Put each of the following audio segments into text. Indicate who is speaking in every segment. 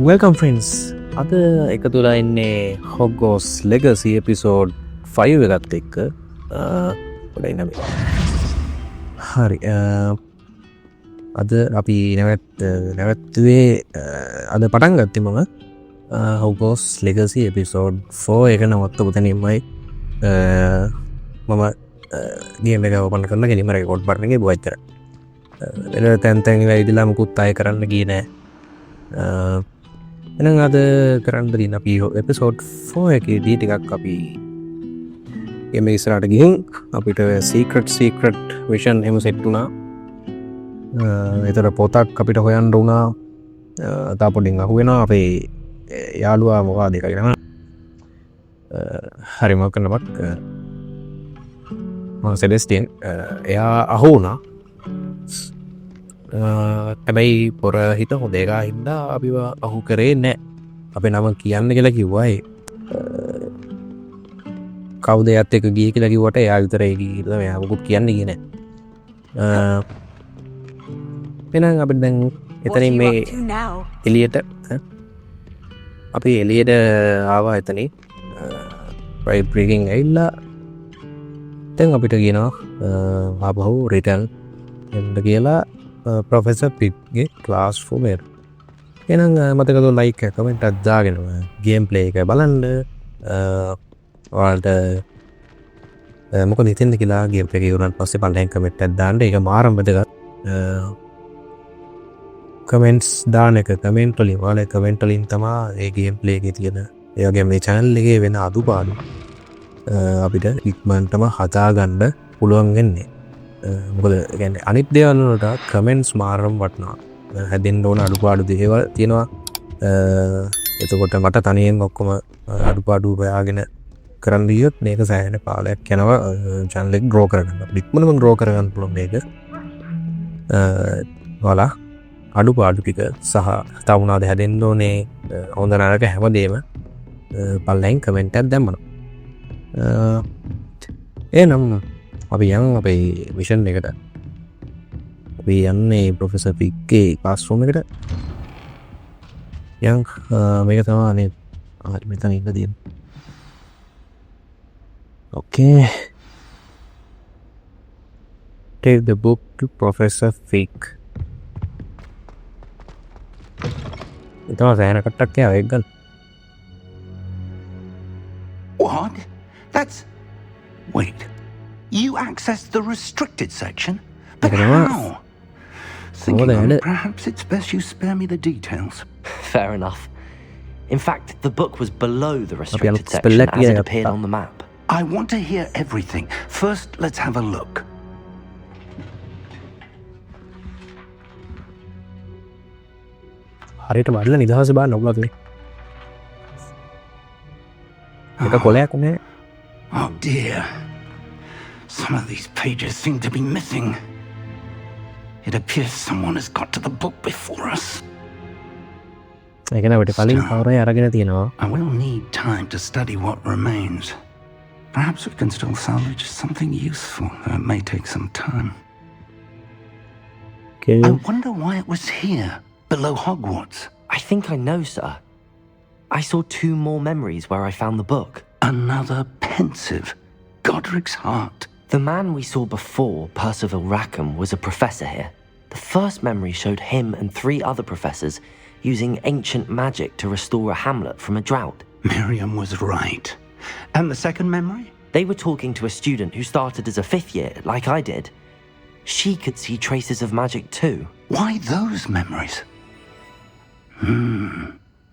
Speaker 1: Welcome friends. අද එකතු වෙලා ඉන්නේ Hogwarts Legacy episode 5 එකත් එක්ක. පොඩ්ඩයි නම. හරි. අද අපි නැවතුවේ අද පටන් ගත්තේ මම Hogwarts Legacy episode 4 එක නවත්තපු තැනින්මයි මම ගේම් එක ඕපන් කරලා ගෙලින්ම රෙකෝඩ් බටන් එකේ බොයිත් කරා. වෙන තැන් ඉදලා මුකුත් අය කරන්න ගියේ නෑ. එනම් අද කරන්න අපි එපිසෝඩ් 4 එකේදී ටිකක් අපි එමේ ඉස්සරහට ගිහින් අපිට සීක්‍රට් විෂන් එහෙම සෙට් වුණා. ඒතර පොතක් අපිට හොයන්න වුණා. තා පොඩ්ඩින් අහුවෙනවා අපේ යාළුවා මොකද කියලා. හරි මොකක් කරනවත් මම සෙලෙස්ටියන් එයා අහු වුණා. හැබැයි පොර හිත හොදේකා හින්දා අපි අහු කරේ නෑ. අපේ නම කියන්න කියලා කිව්වයි කවුද යත් එක ගිය කියලා කිව්වට එයා විතරයි කියලා මෙයා මොකුත් කියන්නේ ගියේ නෑ. එහෙනම් අපි දැන් එතනින් මේ එළියට අපි එළියට ආවා. එතනින් ප්‍රයිවට් බ්‍රේකින් ඇවිල්ලා දැන් අපිට කියනවා ආපහු රිටර්න් එන්න කියලා ප්‍රොෆෙසර් පිට්ගේ ක්ලාස් ෆෝම් එක. එහෙනම් මතකද ලයික් එක කමෙන්ට් එකක් දාගෙන ගේම් ප්ලේ එක බලන්න. ඔයාලට මොකද හිතෙන්ද කියලා ගේම් එක ඉවරනට පස්සේ පළවෙනි කමෙන්ට් එකක් දාන්න. ඒක මාරම වැදගත්. කමෙන්ට්ස් දාන එක කමෙන්ට් වලින් ඔයාලා කමෙන්ට් වලින් තමයි මේ ගේම් ප්ලේ එකේ තියෙන ඒ වගේම මේ channel එකේ වෙන අඩුපාඩු අපිට ඉක්මනටම හදා ගන්න පුළුවන් වෙන්නේ. මොකද කියන්නේ අනිත් දේවල් වලට කමෙන්ට්ස් මාරම් වටනවා. හැදෙන්න ඕන අඩුපාඩු දේවල් තියෙනවා. එතකොට මට තනියෙන් ඔක්කොම අඩුපාඩු හොයාගෙන කරන්න ගියොත් මේක සෑහෙන කාලයක් යනවා channel එක grow කරගන්න. ඉක්මනටම grow කරගන්න පුළුවන් මේක. ඔයාලා අඩුපාඩු ටික සහ තවුනාද හැදෙන්න ඕනේ හොඳ නරක හැමදේම පල්ලෙන් කමෙන්ට් එකක් දැම්මනවා. එහෙනම් අපි යන් අපේ මිෂන් එකට. අපි යන්නේ ප්‍රොෆෙසර් පික්ගේ ක්ලාස් රූම් එකට. යන් මේක තමයි අනේ මෙතන ඉන්න තියෙන්නේ. Okay. Take the book to Professor Fig. Itu saya nak ketak ya, Egal.
Speaker 2: What? That's... Wait. You accessed the restricted section? But how? Thinking on it, perhaps it's best you spare me the details.
Speaker 3: Fair enough. In fact, the book was below the restricted section as it appeared on the map.
Speaker 2: I want to hear everything. First, let's have a look.
Speaker 1: හරියට වඩලා නිදහස බාන්න ඔබලත් නේ. එක කොලයක් නේ.
Speaker 2: Oh dear. Some of these pages seem to be missing. It appears someone has got to the book before us.
Speaker 1: ඒක නේද කලින් කවුරුයි අරගෙන තියෙනවා.
Speaker 2: I will need time to study what remains. Perhaps we can still salvage something useful. It may take some time.
Speaker 1: Okay.
Speaker 2: I wonder why it was here, below Hogwarts.
Speaker 3: I think I know, sir. I saw 2 more memories where I found the book.
Speaker 2: Another pensive. Godric's heart.
Speaker 3: The man we saw before, Percival Rackham, was a professor here. The first memory showed him and 3 other professors using ancient magic to restore a hamlet from a drought.
Speaker 2: Miriam was right. And the second memory?
Speaker 3: They were talking to a student who started as a 5th year, like I did. She could see traces of magic too.
Speaker 2: Why those memories?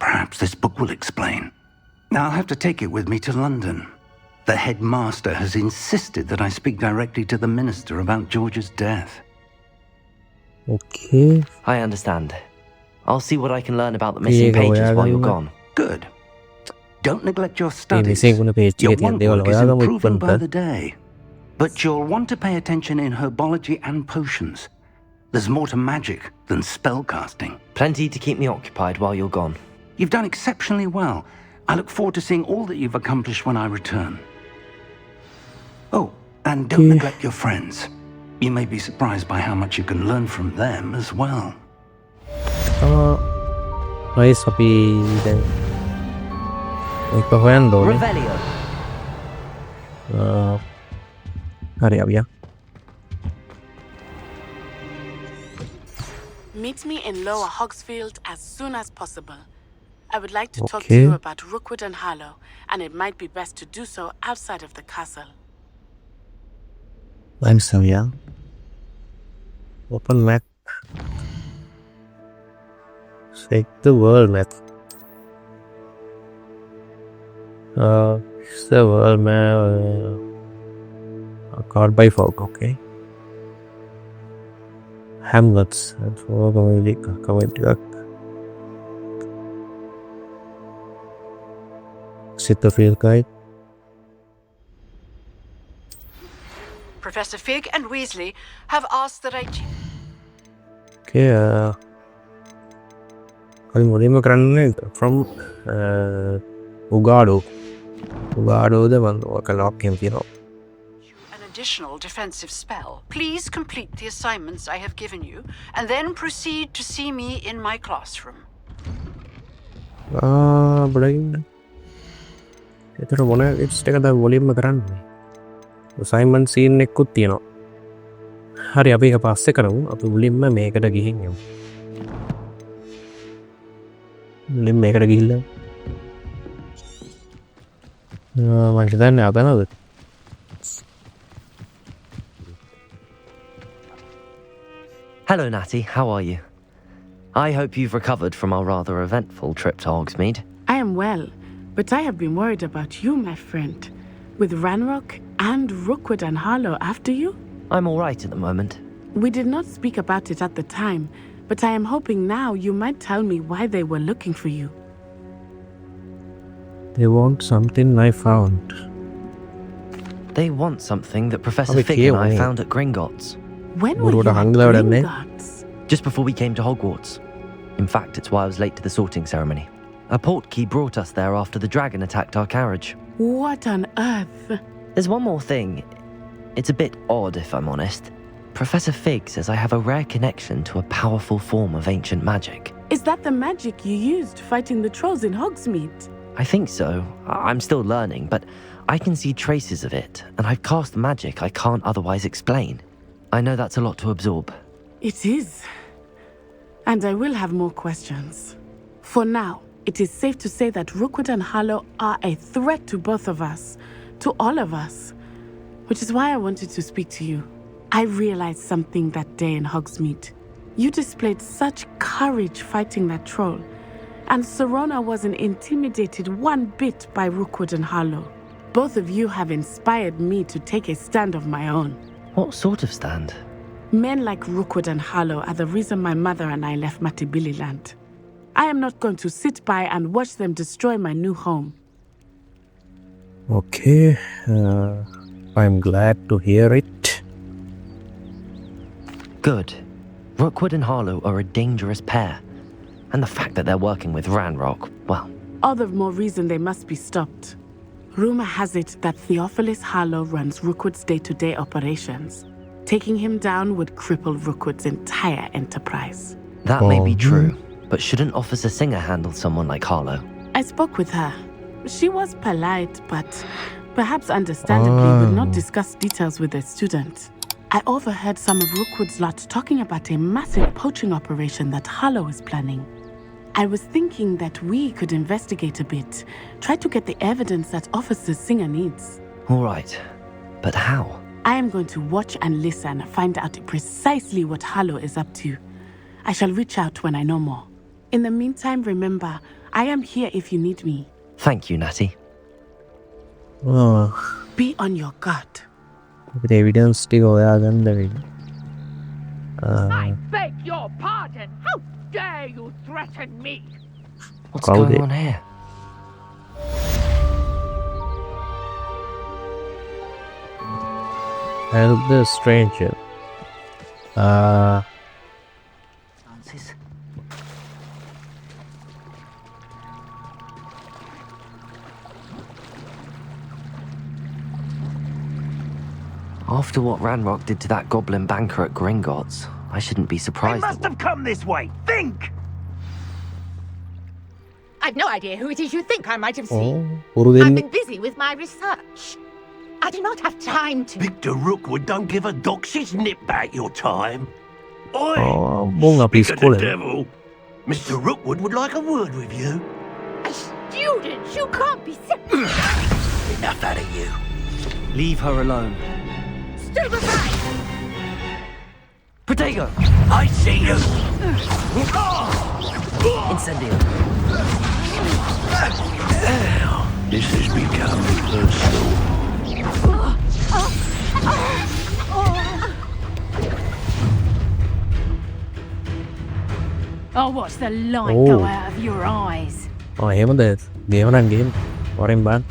Speaker 2: Perhaps this book will explain. Now I'll have to take it with me to London. The headmaster has insisted that I speak directly to the minister about George's death.
Speaker 1: Okay.
Speaker 3: I understand. I'll see what I can learn about the missing pages while you're gone.
Speaker 2: Good. Don't neglect your studies.
Speaker 1: missing guna page
Speaker 2: Your
Speaker 1: එකේ තියෙන
Speaker 2: one
Speaker 1: දේවල්
Speaker 2: book is
Speaker 1: හොයාගමු
Speaker 2: improving by
Speaker 1: ඉක්මනට.
Speaker 2: the day. But you'll want to pay attention in herbology and potions. There's more to magic than spellcasting.
Speaker 3: Plenty to keep me occupied while you're gone.
Speaker 2: You've done exceptionally well. I look forward to seeing all that you've accomplished when I return. Oh, and don't neglect your friends. You may be surprised by how much you can learn from them as well.
Speaker 1: Rice අපි දැන් එක හොයන්න ඕනේ.
Speaker 3: Revelio.
Speaker 1: හරි අවියා.
Speaker 4: Meet me in Lower Hogsfield as soon as possible. I would like to talk to
Speaker 1: Okay.
Speaker 4: you about Rookwood and Harlow, and it might be best to do so outside of the castle.
Speaker 1: Thanks අවියා. Open map. Check the world map. It's the world map. Card by fog, okay. Hamlets and for community. Sit the field guide.
Speaker 5: Professor Fig and Weasley have asked that I...
Speaker 1: Okay, I'm from Ugado. Ugado, the one who can lock him, you know.
Speaker 5: An additional defensive spell. Please complete the assignments I have given you, and then proceed to see me in my classroom.
Speaker 1: Brain. It's take the volume කරන්න. Assignment scene එකකුත් තියෙනවා. හරි අපි ඒක පස්සේ කරමු. අපි මුලින්ම මේකට ගිහින් යමු. මුලින්ම මේකට ගිහිල්ලා මම හිතන්නේ අතනද?
Speaker 3: Hello, Natty. How are you? I hope you've recovered from our rather eventful trip to Hogsmeade.
Speaker 4: I am well, but I have been worried about you, my friend. With Ranrock and Rookwood and Harlow after you?
Speaker 3: I'm all right at the moment.
Speaker 4: We did not speak about it at the time, but I am hoping now you might tell me why they were looking for you.
Speaker 1: They want something I found.
Speaker 3: They want something that Professor
Speaker 1: Abi
Speaker 3: Fig and I
Speaker 1: kiyoh.
Speaker 3: found at Gringotts.
Speaker 4: When were you
Speaker 1: Muruda
Speaker 4: at
Speaker 1: hangla wadanne?
Speaker 4: Gringotts?
Speaker 3: Just before we came to Hogwarts. In fact, it's why I was late to the sorting ceremony. A portkey brought us there after the dragon attacked our carriage.
Speaker 4: What on earth?
Speaker 3: There's one more thing. It's a bit odd, if I'm honest. Professor Fig says I have a rare connection to a powerful form of ancient magic.
Speaker 4: Is that the magic you used fighting the trolls in Hogsmeade?
Speaker 3: I think so. I'm still learning, but I can see traces of it, and I've cast magic I can't otherwise explain. I know that's a lot to absorb.
Speaker 4: It is. And I will have more questions. For now, it is safe to say that Rookwood and Harlow are a threat to both of us, to all of us, which is why I wanted to speak to you. I realized something that day in Hogsmeade. You displayed such courage fighting that troll, and Serona wasn't intimidated one bit by Rookwood and Harlow. Both of you have inspired me to take a stand of my own.
Speaker 3: What sort of stand?
Speaker 4: Men like Rookwood and Harlow are the reason my mother and I left Matibili land. I am not going to sit by and watch them destroy my new home.
Speaker 1: Okay, I'm glad to hear it.
Speaker 3: Good. Rookwood and Harlow are a dangerous pair. And the fact that they're working with Ranrock, well...
Speaker 4: All the more reason they must be stopped. Rumor has it that Theophilus Harlow runs Rookwood's day-to-day operations. Taking him down would cripple Rookwood's entire enterprise.
Speaker 3: That may be true, but shouldn't Officer Singer handle someone like Harlow?
Speaker 4: I spoke with her. She was polite, but perhaps understandably would not discuss details with a student. I overheard some of Rookwood's lot talking about a massive poaching operation that Harlow is planning. I was thinking that we could investigate a bit, try to get the evidence that Officer Singer needs.
Speaker 3: All right, but how?
Speaker 4: I am going to watch and listen, find out precisely what Harlow is up to. I shall reach out when I know more. In the meantime, remember, I am here if you need me.
Speaker 3: Thank you, Natty.
Speaker 4: Be on your guard.
Speaker 1: The evidence ටික හොයාගන්න වෙයි.
Speaker 6: I beg your pardon. How dare you threaten me?
Speaker 3: What's
Speaker 1: Called
Speaker 3: going
Speaker 1: it.
Speaker 3: on here?
Speaker 1: Help the stranger.
Speaker 3: Francis? After what Ranrock did to that goblin banker at Gringotts, I shouldn't be
Speaker 7: They
Speaker 3: surprised.
Speaker 7: must have come this way. Think!
Speaker 6: I've no idea who it is you think I might have
Speaker 1: Oh,
Speaker 6: seen.
Speaker 1: ஒரு
Speaker 6: I've
Speaker 1: දෙන්නේ.
Speaker 6: been busy with my research. I do not have time to.
Speaker 7: Victor Rookwood don't give a doxy's nip back your time. Oi!
Speaker 1: Bunga
Speaker 7: Speak of the
Speaker 1: school.
Speaker 7: devil. Mr. Rookwood would like a word with you.
Speaker 6: A student? You can't be serious.
Speaker 7: Enough out of you.
Speaker 3: Leave her alone.
Speaker 6: Stupefy!
Speaker 3: Protego!
Speaker 7: I see you.
Speaker 3: Incendio.
Speaker 7: This has become personal.
Speaker 6: Oh, watch the light
Speaker 1: Oh.
Speaker 6: go out of your eyes.
Speaker 1: එහෙමද දේවනන්ගේ වරෙන් බාන්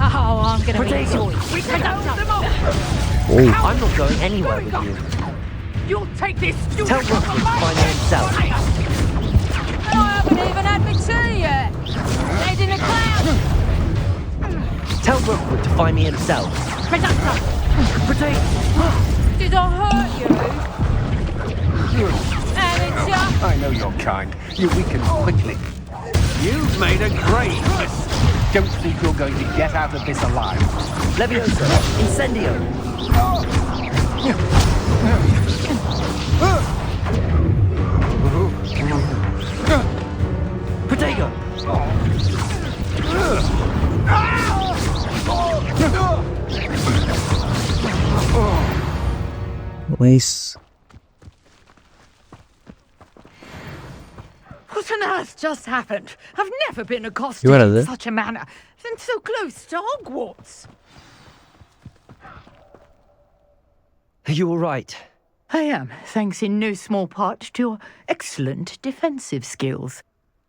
Speaker 6: Oh, I'm going to
Speaker 3: Protego.
Speaker 6: enjoy it. We can hold them off.
Speaker 3: I'm not going anywhere with you.
Speaker 6: You'll take this student
Speaker 3: Tell
Speaker 6: off
Speaker 3: Rookwood
Speaker 6: of
Speaker 3: to
Speaker 6: my
Speaker 3: find me himself.
Speaker 6: I haven't even had my tea yet. Head in a cloud.
Speaker 3: Tell Rookwood to find me himself.
Speaker 6: Conductor,
Speaker 3: Protego!
Speaker 6: did I hurt you? Amateur.
Speaker 2: I know you're kind. You weaken quickly. You've made a grave mistake. Don't think you're going to get out of this alive.
Speaker 3: Leviosa! Incendio! Protego!
Speaker 1: Nice.
Speaker 6: What on earth just happened? I've never been accosted
Speaker 1: You are
Speaker 6: in
Speaker 1: there?
Speaker 6: such a manner, and so close to Hogwarts.
Speaker 3: Are you all right?
Speaker 8: I am, thanks in no small part to your excellent defensive skills.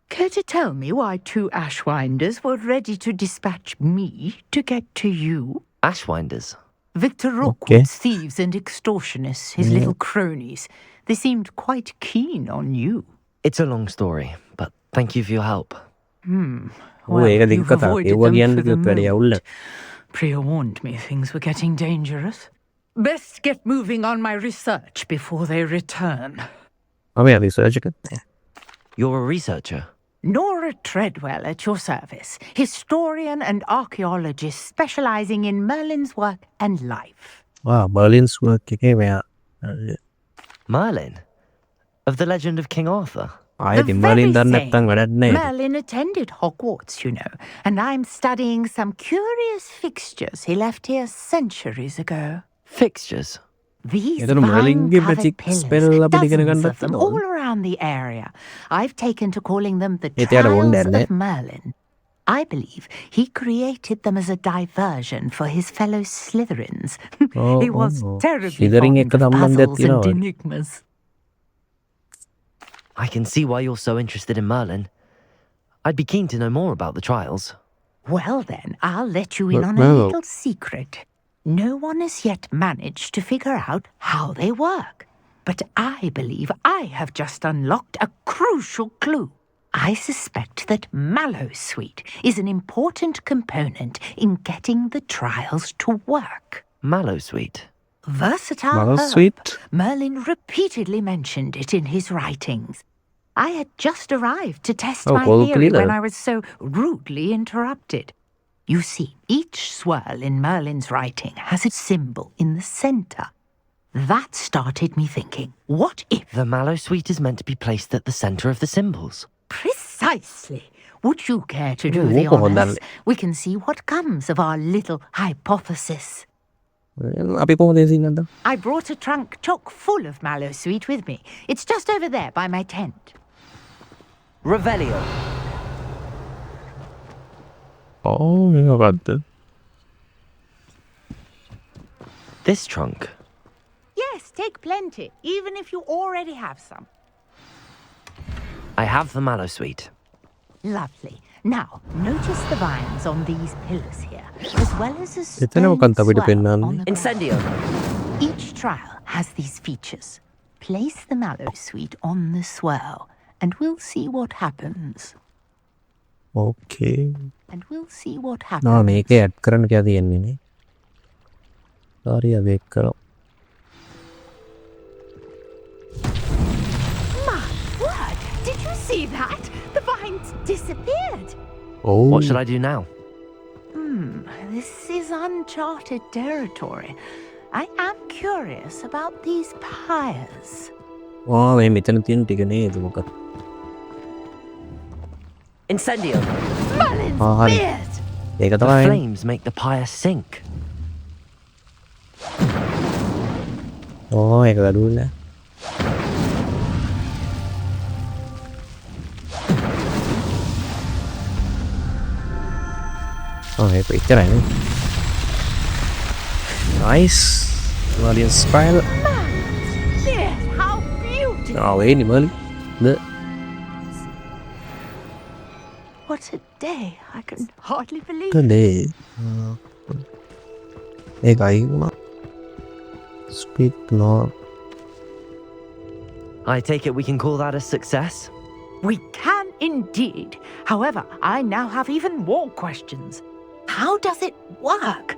Speaker 8: Care to tell me why 2 Ashwinders were ready to dispatch me to get to you?
Speaker 3: Ashwinders.
Speaker 8: Victor Rookwood's thieves and extortionists, his little cronies. They seemed quite keen on you.
Speaker 3: It's a long story, but thank you for your help.
Speaker 8: Well,
Speaker 1: ඒක
Speaker 8: you've
Speaker 1: දිග කතා.
Speaker 8: avoided
Speaker 1: ඒව
Speaker 8: them
Speaker 1: කියන්න
Speaker 8: for the
Speaker 1: කිව්වොත් වැඩි අවුල්ල.
Speaker 8: moment. Priya warned me things were getting dangerous. Best get moving on my research before they return.
Speaker 1: මම research එක.
Speaker 3: You're a researcher.
Speaker 8: Nora Treadwell at your service, historian and archaeologist specializing in Merlin's work and life.
Speaker 1: Merlin's work එකේ මෙයා
Speaker 3: Merlin? Of the legend of King Arthur?
Speaker 1: ආයෙත්
Speaker 8: The
Speaker 1: Merlin
Speaker 8: very
Speaker 1: දන්නේ
Speaker 8: same.
Speaker 1: නැත්තම් වැඩක් නෑ.
Speaker 8: Merlin attended Hogwarts, you know, and I'm studying some curious fixtures he left here centuries ago.
Speaker 3: Fixtures?
Speaker 8: These
Speaker 1: එතන Merlinගේ
Speaker 8: vine-covered
Speaker 1: magic
Speaker 8: pillars,
Speaker 1: spell අපිට ඉගෙන
Speaker 8: dozens
Speaker 1: ගන්නත්
Speaker 8: of them
Speaker 1: තියෙනවා.
Speaker 8: all around the area. I've taken to calling them the
Speaker 1: එතයට
Speaker 8: Trials
Speaker 1: වුණේ
Speaker 8: of Merlin. I believe he created them as a diversion for his fellow Slytherins. He was terribly
Speaker 1: Slytherin
Speaker 8: fond
Speaker 1: එක්ක
Speaker 8: of
Speaker 1: සම්බන්ධයක්
Speaker 8: puzzles and
Speaker 1: තියෙනවා.
Speaker 8: enigmas.
Speaker 3: I can see why you're so interested in Merlin. I'd be keen to know more about the trials.
Speaker 8: Well then, I'll let you in
Speaker 1: But
Speaker 8: on
Speaker 1: no.
Speaker 8: a little secret. No one has yet managed to figure out how they work. But I believe I have just unlocked a crucial clue. I suspect that Mallowsweet is an important component in getting the trials to work.
Speaker 3: Mallowsweet.
Speaker 8: Versatile
Speaker 1: Mallowsweet?
Speaker 8: herb. Merlin repeatedly mentioned it in his writings. I had just arrived to test my
Speaker 1: well,
Speaker 8: theory
Speaker 1: clear.
Speaker 8: when I was so rudely interrupted. You see, each swirl in Merlin's writing has a symbol in the center. That started me thinking, what if...
Speaker 3: The Mallowsweet is meant to be placed at the center of the symbols.
Speaker 8: Precisely. Would you care to do
Speaker 1: Oh,
Speaker 8: the
Speaker 1: oh,
Speaker 8: honors?
Speaker 1: that-
Speaker 8: We can see what comes of our little hypothesis.
Speaker 1: අපි කොහොමද ඉසින්නද?
Speaker 8: I brought a trunk chock full of Mallowsweet with me. It's just over there by my tent.
Speaker 3: Revelio.
Speaker 1: මොකක්ද?
Speaker 3: This trunk.
Speaker 8: Yes, take plenty, even if you already have some.
Speaker 3: I have the Mallowsweet.
Speaker 8: Lovely. Now, notice the vines on these pillars here, as well as a
Speaker 1: එතන
Speaker 8: stone
Speaker 1: මොකක්ද අපිට
Speaker 8: swirl
Speaker 1: පෙන්වන්නේ?
Speaker 8: on the ground.
Speaker 3: Incendio.
Speaker 8: Each trial has these features. Place the Mallowsweet on the swirl, and we'll see what happens.
Speaker 1: Okay.
Speaker 8: And we'll see what
Speaker 1: නා
Speaker 8: happens.
Speaker 1: මේක add කරන්න කියලා තියෙන්නේ නේ. හරි අද එක් කරමු.
Speaker 6: My word! Did you see that? The vine
Speaker 8: vines disappeared.
Speaker 1: Oh.
Speaker 3: What should I do now?
Speaker 8: This is uncharted territory. I am curious about these pyres.
Speaker 1: මේ මෙතන තියෙන ටික නේද මොකක්ද?
Speaker 3: Incendio!
Speaker 8: Merlin's
Speaker 1: හරි.
Speaker 8: beard!
Speaker 1: ඒක
Speaker 3: The
Speaker 1: තමයි.
Speaker 3: flames make the pyre sink.
Speaker 1: ඒක ගඩුවල. ඒක ඉතරයි නේ. Nice. Merlin style.
Speaker 8: Yes, how beautiful!
Speaker 1: වෙන්නේ Merlin.
Speaker 8: What a day. I can hardly believe it.
Speaker 1: කඩේ. ඒකයි වුණා. Speed no.
Speaker 3: I take it we can call that a success?
Speaker 8: We can indeed. However, I now have even more questions. How does it work?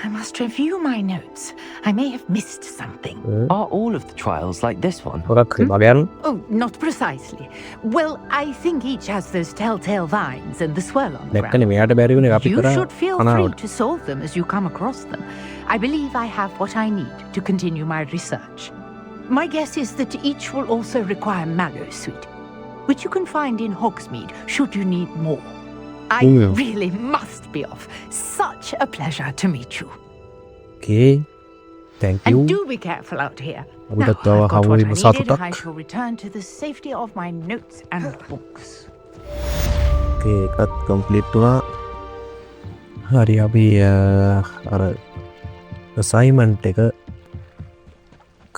Speaker 8: I must review my notes. I may have missed something.
Speaker 3: Are all of the trials like this one?
Speaker 1: මොකක් හරි මගයන්.
Speaker 8: Oh, not precisely. Well, I think each has those telltale vines and the swirl on the
Speaker 1: දැක්කනේ
Speaker 8: ground.
Speaker 1: මෙයාට බැරි වුණේ අපි
Speaker 8: You
Speaker 1: කරා.
Speaker 8: should feel free to solve them as you come across them. I believe I have what I need to continue my research. My guess is that each will also require mallow sweet, which you can find in Hogsmeade should you need more. I really must be off. Such a pleasure to meet you.
Speaker 1: Okay. Thank you.
Speaker 8: And do be careful out here.
Speaker 1: I've
Speaker 8: Now,
Speaker 1: got
Speaker 8: I've got what I
Speaker 1: Hogwarts
Speaker 8: needed.
Speaker 1: Legacy.
Speaker 8: I shall return to the safety of my notes and books.
Speaker 1: Okay, ඒකත් complete වුණා. හරි අපි අර assignment එක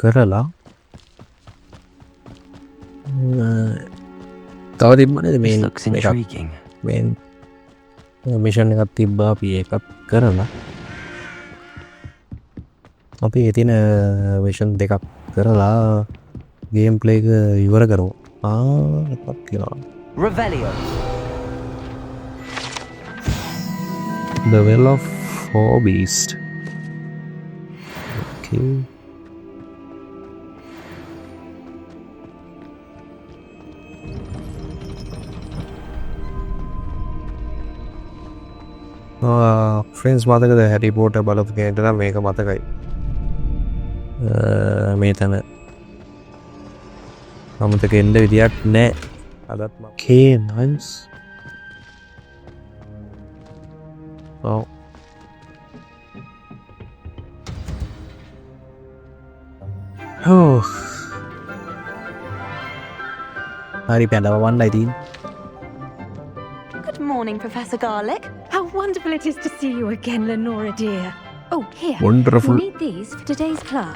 Speaker 1: කරලා තව තිබ්බනේ
Speaker 3: This
Speaker 1: main
Speaker 3: looks intriguing.
Speaker 1: Main mission එකක් තිබ්බා අපි ඒකත් කරලා අපි ඒ තියෙන මිෂන් දෙකක් කරලා ගේම් ප්ලේ එක ඉවර කරමු. මොකක් කියලා
Speaker 3: Revelio.
Speaker 1: The Well of Four Beast. Okay. Friends මතකද හැරි පෝට බලපු කෙනෙක්ට නම් මේක මතකයි. මේ තැන අමතක එන්න විදියක් නෑ. අදත් මම නයිස්. ඔව්. හරි පැනව වන්නයි තියෙන්නේ.
Speaker 9: Good morning, Professor Garlick. How wonderful it is to see you again, Lenora dear. Oh, here.
Speaker 1: Wonderful.
Speaker 9: You need these for today's class.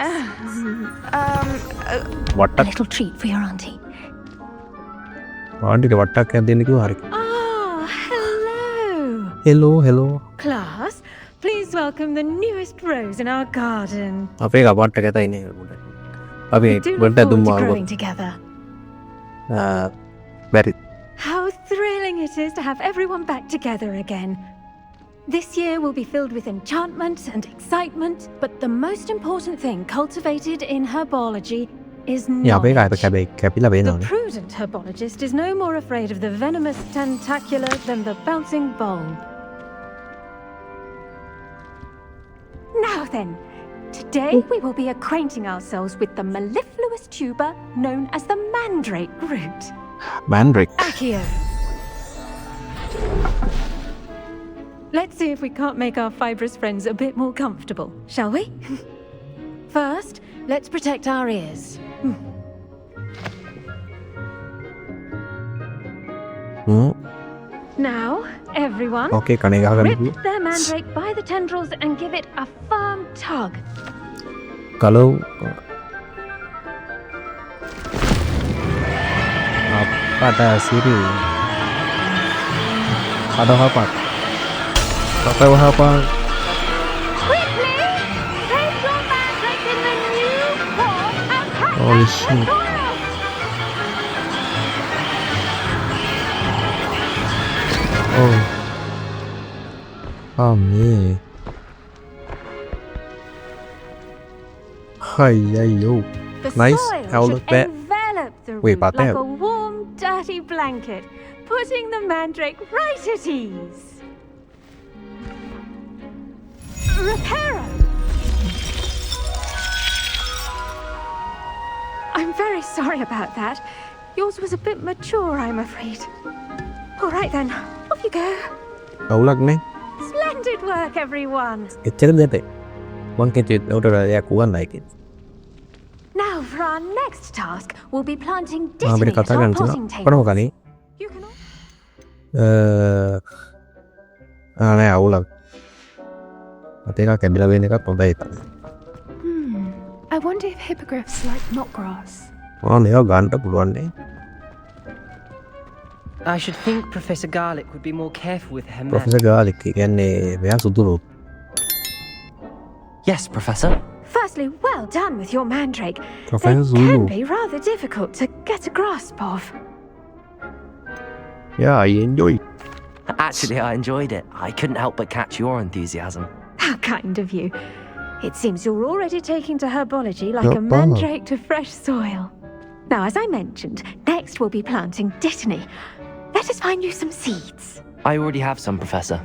Speaker 1: What
Speaker 9: A little treat for your auntie.
Speaker 1: ආන්ටිට වට්ටක් ඇද්දෙන්න කිව්වා හරි.
Speaker 9: Ah, hello.
Speaker 1: hello.
Speaker 9: Class, please welcome the newest rose in our garden.
Speaker 1: අපේ කපට්ට කැතයි නේ පොඩ්ඩක්. අපි
Speaker 9: We do
Speaker 1: වලට
Speaker 9: look
Speaker 1: දුම්
Speaker 9: forward to
Speaker 1: මාරු.
Speaker 9: growing together.
Speaker 1: බැරි.
Speaker 9: How thrilling it is to have everyone back together again. This year will be filled with enchantment and excitement, but the most important thing cultivated in herbology is
Speaker 1: අපේ කායප
Speaker 9: knowledge.
Speaker 1: කැපිලා
Speaker 9: The
Speaker 1: වෙනවනේ.
Speaker 9: prudent herbologist is no more afraid of the venomous tentacular than the bouncing bulb. Now then, today we will be acquainting ourselves with the mellifluous tuber known as the mandrake root.
Speaker 1: Mandrake.
Speaker 9: Accio. Let's see if we can't make our fibrous friends a bit more comfortable, shall we? First, let's protect our ears. Now, everyone,
Speaker 1: Okay, කනේ ගහගන්න
Speaker 9: rip
Speaker 1: කිව්වා.
Speaker 9: their mandrake by the tendrils and give it a firm tug.
Speaker 1: Cloud. අපට සිරි. අදහපත්. අපවහපන්.
Speaker 9: Quickly, place your mandrake in the new pot and pack
Speaker 1: Holy
Speaker 9: out the
Speaker 1: shit.
Speaker 9: soil.
Speaker 1: මේ. අයියෝ.
Speaker 9: The
Speaker 1: Nice.
Speaker 9: soil
Speaker 1: How
Speaker 9: should
Speaker 1: look that?
Speaker 9: envelop the
Speaker 1: Wait,
Speaker 9: root
Speaker 1: but
Speaker 9: like
Speaker 1: that-
Speaker 9: a warm, dirty blanket, putting the mandrake right at ease. Reparo! I'm very sorry about that. Yours was a bit mature, I'm afraid. All right then, off you go.
Speaker 1: අවුලක් නේ.
Speaker 9: Splendid work, everyone.
Speaker 1: එච්චර දෙතේ. මං කෙටි උඩට දෙයක් වුණා ඒකේ.
Speaker 9: Now for our next task, we'll be planting
Speaker 1: අපිට
Speaker 9: dittany
Speaker 1: කතා
Speaker 9: at our
Speaker 1: කරන්න
Speaker 9: potting
Speaker 1: තියෙනවා. කොහොම
Speaker 9: tables.
Speaker 1: කනේ?
Speaker 9: You can all...
Speaker 1: නෑ අවුලක්. මට එකක් කැඩිලා වෙන එකක් හොඳයි තමයි.
Speaker 10: I wonder if hippogriffs like knotgrass.
Speaker 1: මේවා ගන්න පුළුවන් නේ.
Speaker 11: I should think Professor Garlick would be more careful with her
Speaker 1: professor ගාලික් කියන්නේ මෙයා සුදුරු.
Speaker 3: Yes, Professor.
Speaker 9: Firstly, well done with your mandrake.
Speaker 1: Professor
Speaker 9: They
Speaker 1: Zulu.
Speaker 9: can be rather difficult to get a grasp of.
Speaker 1: Yeah, I enjoy it.
Speaker 3: Actually, I enjoyed it. I couldn't help but catch your enthusiasm.
Speaker 9: How kind of you. It seems you're already taking to herbology like
Speaker 1: Not
Speaker 9: a
Speaker 1: bad.
Speaker 9: mandrake to fresh soil. Now, as I mentioned, next we'll be planting dittany. Let us find you some seeds.
Speaker 3: I already have some, Professor.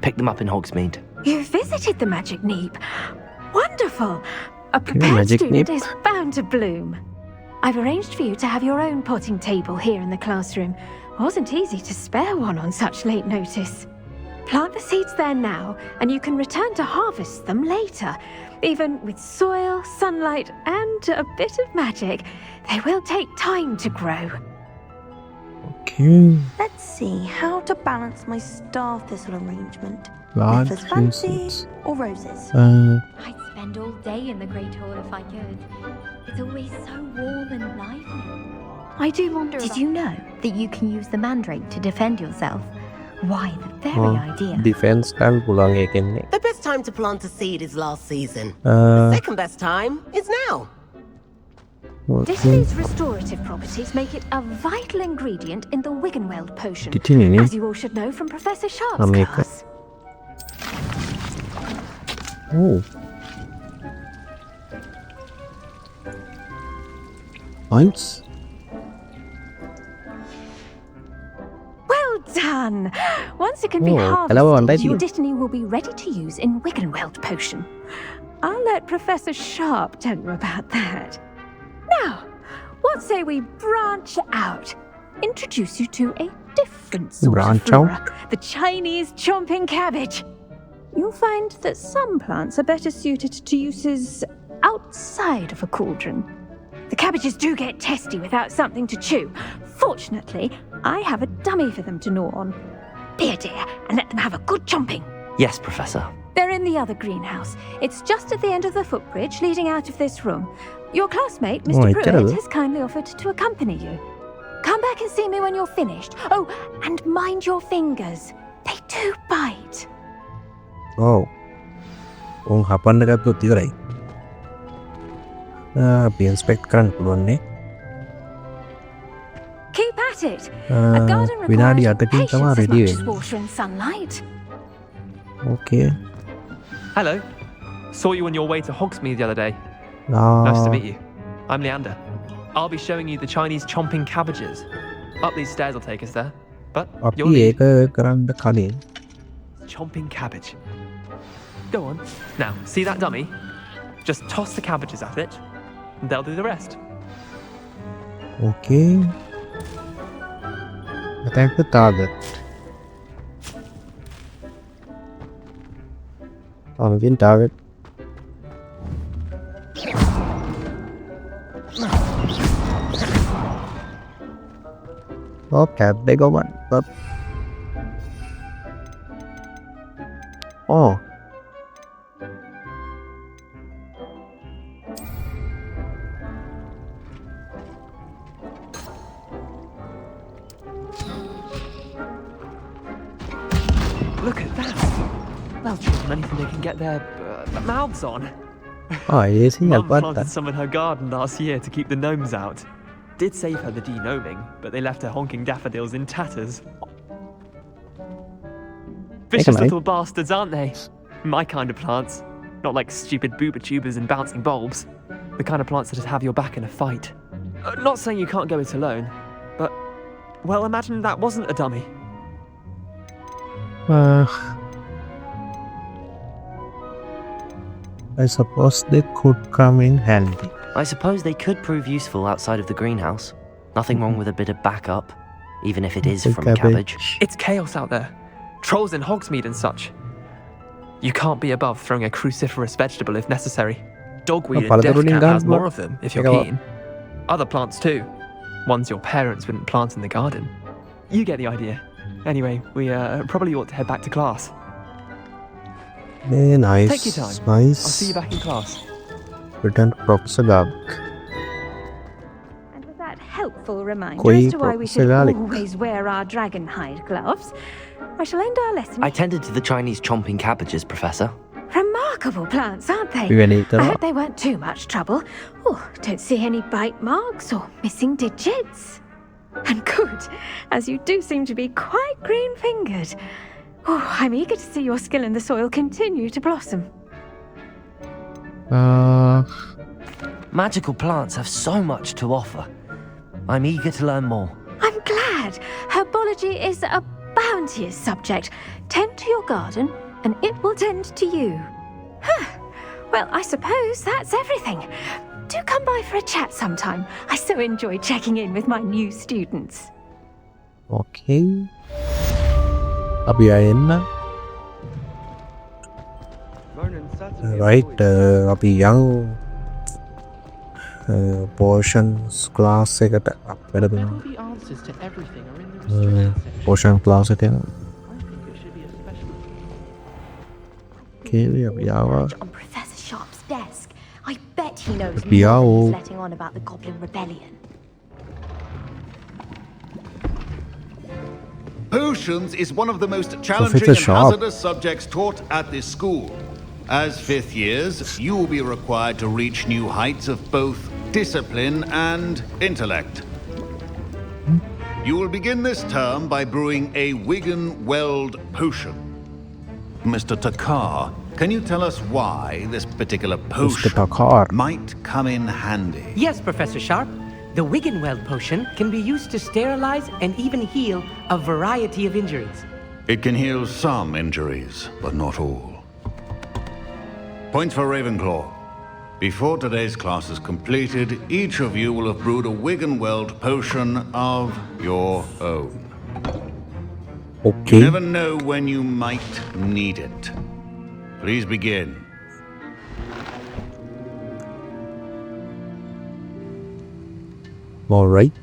Speaker 3: Picked them up in Hogsmeade.
Speaker 9: You visited the Magic Neep. Wonderful. A prepared
Speaker 1: Magic
Speaker 9: student
Speaker 1: Neep.
Speaker 9: is bound to bloom. I've arranged for you to have your own potting table here in the classroom. Wasn't easy to spare one on such late notice. Plant the seeds there now, and you can return to harvest them later. Even with soil, sunlight, and a bit of magic, they will take time to grow.
Speaker 1: Okay.
Speaker 12: Let's see how to balance my star thistle arrangement.
Speaker 1: Large
Speaker 12: Nicholas fancy
Speaker 1: seeds.
Speaker 12: or roses?
Speaker 9: I'd spend all day in the Great Hall if I could. It's always so warm and lively.
Speaker 10: I do wonder. Did you know that you can use the mandrake to defend yourself? Why, the very idea.
Speaker 1: Defense and පුළුවන් ඒකෙන්නේ.
Speaker 13: The best time to plant a seed is last season.
Speaker 1: Uh,
Speaker 13: The second best time is now.
Speaker 9: Dittany's restorative properties make it a vital ingredient in the Wiggenweld potion,
Speaker 1: Dittany නේ.
Speaker 9: as you all should know from Professor Sharp's
Speaker 1: මේක.
Speaker 9: class.
Speaker 1: Oh. Eins.
Speaker 9: Well done! Once it can be
Speaker 1: Oh, hello,
Speaker 9: harvested, your
Speaker 1: Andy.
Speaker 9: Dittany will be ready to use in Wiggenweld potion. I'll let Professor Sharp tell you about that. Now, what say we branch out? Introduce you to a different sort
Speaker 1: Branch
Speaker 9: of flora,
Speaker 1: out?
Speaker 9: the Chinese chomping cabbage. You'll find that some plants are better suited to uses outside of a cauldron. The cabbages do get testy without something to chew. Fortunately, I have a dummy for them to gnaw on. Be a dear and let them have a good chomping.
Speaker 3: Yes, Professor.
Speaker 9: They're in the other greenhouse. It's just at the end of the footbridge leading out of this room. Your classmate, Mr.
Speaker 1: Oh,
Speaker 9: Pruitt,
Speaker 1: terrible.
Speaker 9: has kindly offered to accompany you. Come back and see me when you're finished. Oh, and mind your fingers. They do bite.
Speaker 1: Oh. උන් හපන්න ගත්තොත් ඉවරයි. අපි ඉන්ස්පෙක්ට් කරන්න පුළුවන් නේ.
Speaker 9: Keep at it. A garden
Speaker 1: විනාඩි
Speaker 9: requires
Speaker 1: 8කින්
Speaker 9: patience
Speaker 1: තමයි
Speaker 9: as
Speaker 1: ready
Speaker 9: much as
Speaker 1: වෙන්නේ.
Speaker 9: water and sunlight.
Speaker 1: Okay.
Speaker 14: Hello. Saw you on your way to Hogsmeade the other day. Nice to meet you. I'm Leander. I'll be showing you the Chinese chomping cabbages. Up these stairs will take us there. But
Speaker 1: අපි
Speaker 14: you'll need
Speaker 1: ඒක කරන්න කලින්
Speaker 14: chomping cabbage. Go on. Now, see that dummy? Just toss the cabbages at it, and they'll do the rest.
Speaker 1: Okay. Attack the target. Target target. Oh, cat they go one. But oh.
Speaker 14: Look at that. They'll chew on anything they can get their mouths on.
Speaker 1: Oh, yes, he
Speaker 14: Mum
Speaker 1: got
Speaker 14: planted
Speaker 1: that.
Speaker 14: some in her garden last year to keep the gnomes out. Did save her the de-gnoming, but they left her honking daffodils in tatters. Vicious
Speaker 1: mate.
Speaker 14: little bastards, aren't they? My kind of plants. Not like stupid booba tubers and bouncing bulbs. The kind of plants that just have your back in a fight. Not saying you can't go it alone, but Well, imagine that wasn't a dummy.
Speaker 1: I suppose they could come in handy.
Speaker 3: I suppose they could prove useful outside of the greenhouse. Nothing wrong with a bit of backup, even if it is from a cabbage.
Speaker 14: It's chaos out there. Trolls in Hogsmeade and such. You can't be above throwing a cruciferous vegetable if necessary. Dogweed and death cat has more of them, if you're keen. Other plants too. Ones your parents wouldn't plant in the garden. You get the idea. Anyway, we probably ought to head back to class.
Speaker 1: Yeah, nice.
Speaker 14: Take your time.
Speaker 1: Nice.
Speaker 14: I'll see you back in class.
Speaker 1: Return to Professor Garlic.
Speaker 9: And with that helpful reminder
Speaker 1: Koi
Speaker 9: as to why we
Speaker 1: Professor
Speaker 9: should
Speaker 1: Garlic.
Speaker 9: always wear our dragon hide gloves, I shall end our lesson.
Speaker 3: I tended to the Chinese chomping cabbages, Professor.
Speaker 9: Remarkable plants, aren't they?
Speaker 1: Venita.
Speaker 9: I hope they weren't too much trouble. Oh, don't see any bite marks or missing digits. And good, as you do seem to be quite green-fingered. Oh, I'm eager to see your skill in the soil continue to blossom.
Speaker 3: Magical plants have so much to offer. I'm eager to learn more.
Speaker 9: I'm glad. Herbology is a bounteous subject. Tend to your garden, and it will tend to you. Well, I suppose that's everything. Do come by for a chat sometime. I so enjoy checking in with my new students.
Speaker 1: Okay. Abhi ayenna. Right, abhi young portions class eකට අප්පෙඩ දෙනවා.
Speaker 14: The answers to everything are in the restricted section.
Speaker 1: Portion class එක යනවා. Okay, abhi ආවා.
Speaker 10: On Professor Sharp's desk. I bet he knows
Speaker 1: Abhi
Speaker 10: more than
Speaker 1: ආවෝ.
Speaker 10: he's letting on about the Goblin Rebellion.
Speaker 15: Potions is one of the most challenging
Speaker 1: Professor
Speaker 15: and
Speaker 1: Sharp.
Speaker 15: hazardous subjects taught at this school. As fifth years, you will be required to reach new heights of both discipline and intellect. You will begin this term by brewing a Wigan-Weld potion. Mr. Takar, can you tell us why this particular potion might come in handy?
Speaker 16: Yes, Professor Sharp. The Wigan-Weld potion can be used to sterilize and even heal a variety of injuries.
Speaker 15: It can heal some injuries, but not all. Points for Ravenclaw. Before today's class is completed, each of you will have brewed a Wigan-Weld potion of your own.
Speaker 1: Okay.
Speaker 15: You never know when you might need it. Please begin.
Speaker 1: All right.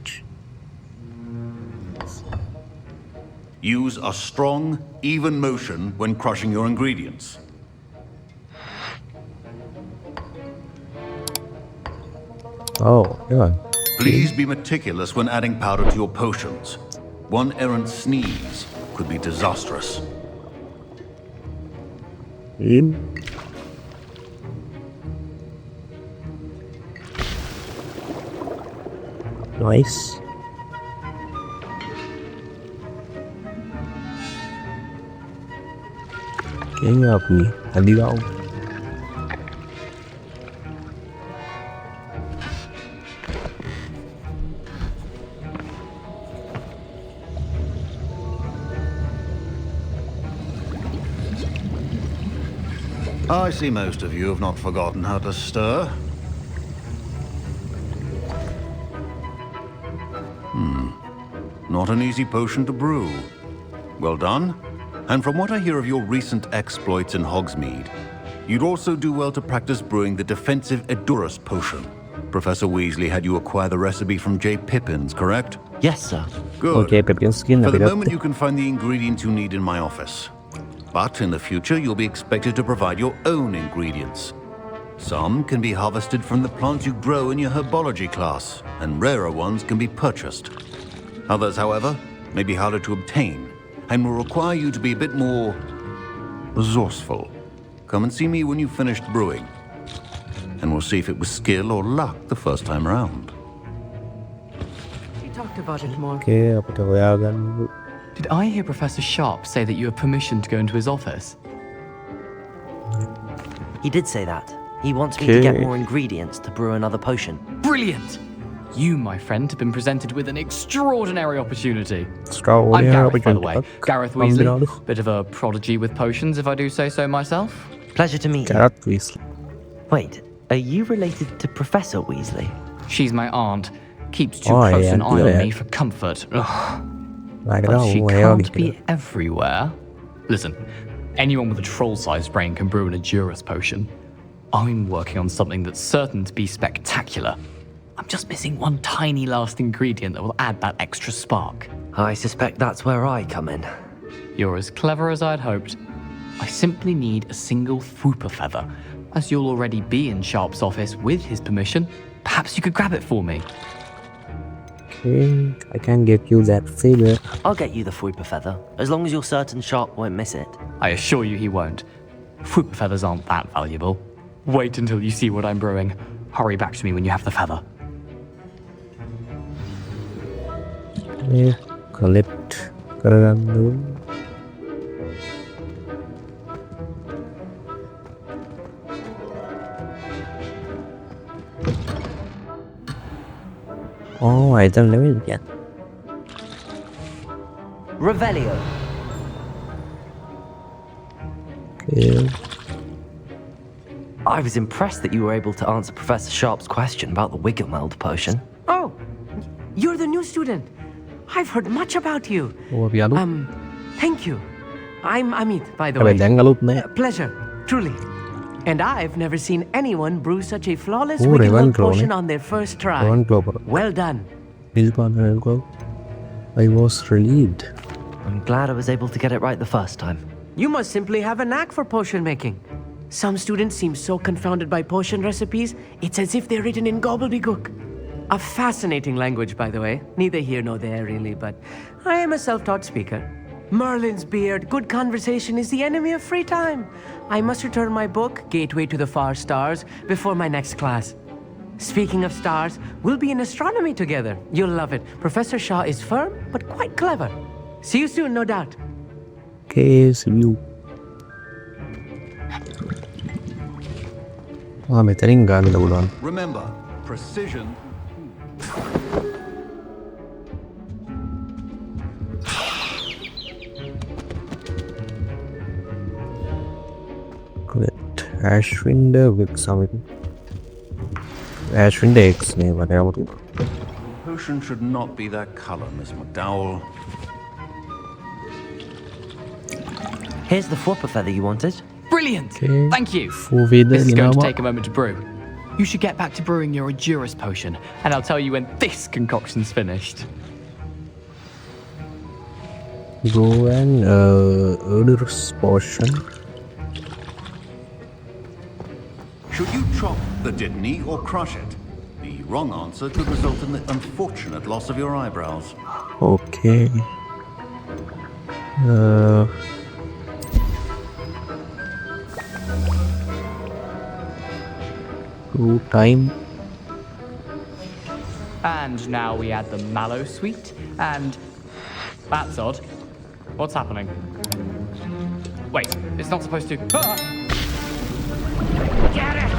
Speaker 15: Use a strong, even motion when crushing your ingredients.
Speaker 1: Oh, yeah.
Speaker 15: Please be meticulous when adding powder to your potions. One errant sneeze could be disastrous.
Speaker 1: In. Nice. Kayaknya apa nih? Tadi kau.
Speaker 15: I see most of you have not forgotten how to stir. Not an easy potion to brew. Well done. And from what I hear of your recent exploits in Hogsmeade, you'd also do well to practice brewing the defensive Edurus potion. Professor Weasley had you acquire the recipe from J. Pippin's, correct?
Speaker 3: Yes, sir.
Speaker 15: Good.
Speaker 1: Okay, Pippin's skin.
Speaker 15: For the moment, you can find the ingredients you need in my office. But in the future, you'll be expected to provide your own ingredients. Some can be harvested from the plants you grow in your herbology class, and rarer ones can be purchased. Others, however, may be harder to obtain, and will require you to be a bit more resourceful. Come and see me when you've finished brewing, and we'll see if it was skill or luck the first time around.
Speaker 16: We talked about it more.
Speaker 1: Okay, අපිට හොයාගන්න.
Speaker 17: Did I hear Professor Sharp say that you have permission to go into his office?
Speaker 3: He did say that. He wants me to get
Speaker 1: Okay.
Speaker 3: more ingredients to brew another potion.
Speaker 17: Brilliant! You, my friend, have been presented with an extraordinary opportunity. I'm
Speaker 1: Extraordinary
Speaker 17: Gareth, by the way.
Speaker 1: opportunity.
Speaker 17: Gareth Weasley. Bit of a prodigy with potions, if I do say so myself.
Speaker 3: Pleasure to meet you.
Speaker 1: Gareth Weasley.
Speaker 3: Wait, are you related to Professor Weasley?
Speaker 17: She's my aunt. Keeps too close an eye on me for comfort. Ugh. But she can't be everywhere. Listen, anyone with a troll-sized brain can brew an Adurus potion. I'm working on something that's certain to be spectacular. I'm just missing one tiny last ingredient that will add that extra spark.
Speaker 3: I suspect that's where I come in.
Speaker 17: You're as clever as I'd hoped. I simply need a single Fwooper feather. As you'll already be in Sharp's office with his permission, perhaps you could grab it for me.
Speaker 1: Okay, I can get you that feather.
Speaker 3: I'll get you the Fwooper feather, as long as you're certain Sharp won't miss it.
Speaker 17: I assure you he won't. Fwooper feathers aren't that valuable. Wait until you see what I'm brewing. Hurry back to me when you have the feather.
Speaker 1: Okay, collect කරගන්න ඕන. Oh, item level again.
Speaker 3: Revelio.
Speaker 1: Okay.
Speaker 3: I was impressed that you were able to answer Professor Sharp's question about the Wiggenweld potion.
Speaker 16: Oh, you're the new student. I've heard much about you. Thank you. I'm Amit, by the way. Pleasure, truly. And I've never seen anyone brew such a flawless Wiggenweld potion on their first try. Well done.
Speaker 1: I was relieved.
Speaker 3: I'm glad I was able to get it right the first time.
Speaker 16: You must simply have a knack for potion making. Some students seem so confounded by potion recipes, it's as if they're written in gobbledygook. A fascinating language, by the way. Neither here nor there, really, but I am a self-taught speaker. Merlin's beard, good conversation is the enemy of free time. I must return my book, Gateway to the Far Stars, before my next class. Speaking of stars, we'll be in astronomy together. You'll love it. Professor Shaw is firm, but quite clever. See you soon, no doubt.
Speaker 1: Okay, see you.
Speaker 15: Remember, precision.
Speaker 1: Correct. Ashwinder with some Ashwinder X name, whatever.
Speaker 15: Potion should not be that color, Miss McDowell.
Speaker 3: Here's the Fwooper feather you wanted.
Speaker 17: Brilliant!
Speaker 1: Okay.
Speaker 17: Thank you.
Speaker 1: Feather,
Speaker 17: This is going to take a moment to brew. You should get back to brewing your Adurus potion, and I'll tell you when this concoction's finished.
Speaker 1: Go and Adurus potion.
Speaker 15: Should you chop the Dittany or crush it? The wrong answer could result in the unfortunate loss of your eyebrows.
Speaker 1: Okay. Time.
Speaker 17: And now we add the mallow sweet, and that's odd. What's happening? Wait, it's not supposed to. Ah!
Speaker 6: Get it!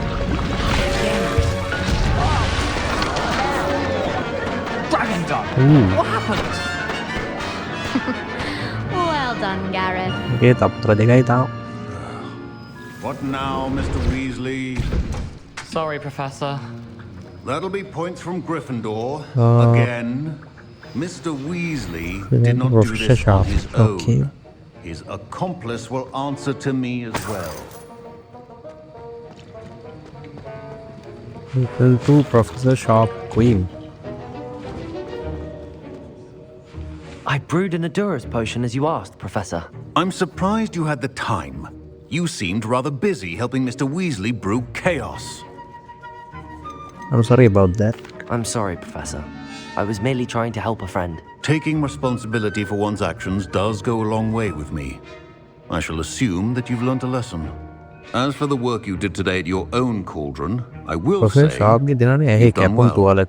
Speaker 17: Dragon Dog! What happened?
Speaker 10: Well done, Gareth.
Speaker 1: Okay, tapos na tayo.
Speaker 15: What now, Mr. Weasley?
Speaker 17: Sorry, Professor.
Speaker 15: That'll be points from Gryffindor. Again. Mr. Weasley did not do this on his own.
Speaker 1: Okay.
Speaker 15: His accomplice will answer to me as well.
Speaker 1: Equal to Professor Sharp Queen.
Speaker 3: I brewed an Adurus potion as you asked, Professor.
Speaker 15: I'm surprised you had the time. You seemed rather busy helping Mr. Weasley brew chaos.
Speaker 1: I'm sorry about that.
Speaker 3: I'm sorry, Professor. I was merely trying to help a friend.
Speaker 15: Taking responsibility for one's actions does go a long way with me. I shall assume that you've learnt a lesson. As for the work you did today at your own cauldron, I will say you've done well.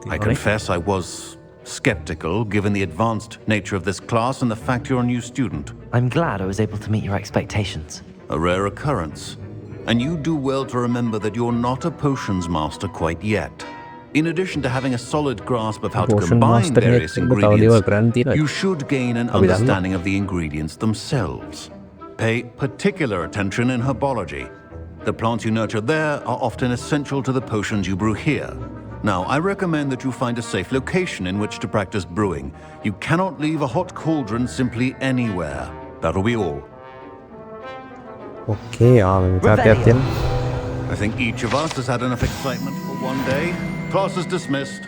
Speaker 15: I confess I was skeptical given the advanced nature of this class and the fact you're a new student.
Speaker 3: I'm glad I was able to meet your expectations.
Speaker 15: A rare occurrence. And you do well to remember that you're not a potions master quite yet. In addition to having a solid grasp of how to
Speaker 1: Potion
Speaker 15: combine
Speaker 1: master
Speaker 15: various
Speaker 1: එකෙක්ට තව දේවල්
Speaker 15: ingredients,
Speaker 1: කරන්න තියෙනවා.
Speaker 15: you should gain an
Speaker 1: අපි දන්නවා.
Speaker 15: understanding of the ingredients themselves. Pay particular attention in herbology. The plants you nurture there are often essential to the potions you brew here. Now, I recommend that you find a safe location in which to practice brewing. You cannot leave a hot cauldron simply anywhere. That'll be all.
Speaker 1: Okay,
Speaker 15: I think each of us has had enough excitement for one day. Class is dismissed.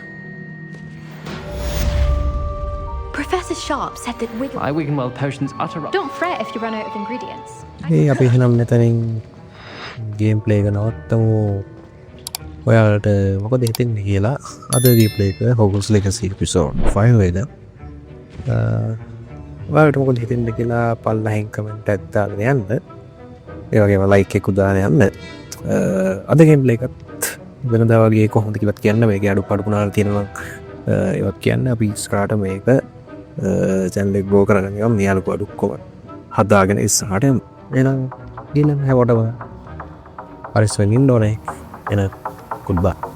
Speaker 10: Professor Sharp said that Wiggle...
Speaker 11: My Wiggenweld potions utter up.
Speaker 9: Don't fret if you run out of ingredients.
Speaker 1: ඒ අපි එහෙනම් මෙතනින් game play එක නවත්තමු. ඔයාලට මොකද හිතෙන්නේ කියලා අද replay එක Hogwarts Legacy episode 5 එක. ඔයාලට මොකද හිතෙන්නේ කියලා පල්ලෙහින් කමෙන්ට් එකක් දාගෙන යන්න. ඒ වගේම ලයික් එකක් දාගෙන යන්න. අද ගේම් ප්ලේ එකත් වෙනදා වගේ කොහොමද කියලාත් කියන්න මේකේ අඩුපාඩු පුනාලා තියෙනවා ඒවත් කියන්න අපි ඉස්සරහට මේක channel එක grow කරගෙන යමු මේ අඩුපාඩු ඔක්කොම හදාගෙන ඉස්සරහට එහෙනම් ගිහින් හැවටම පරිස්සමෙන් ඉන්න ඕනේ එහෙනම් goodbye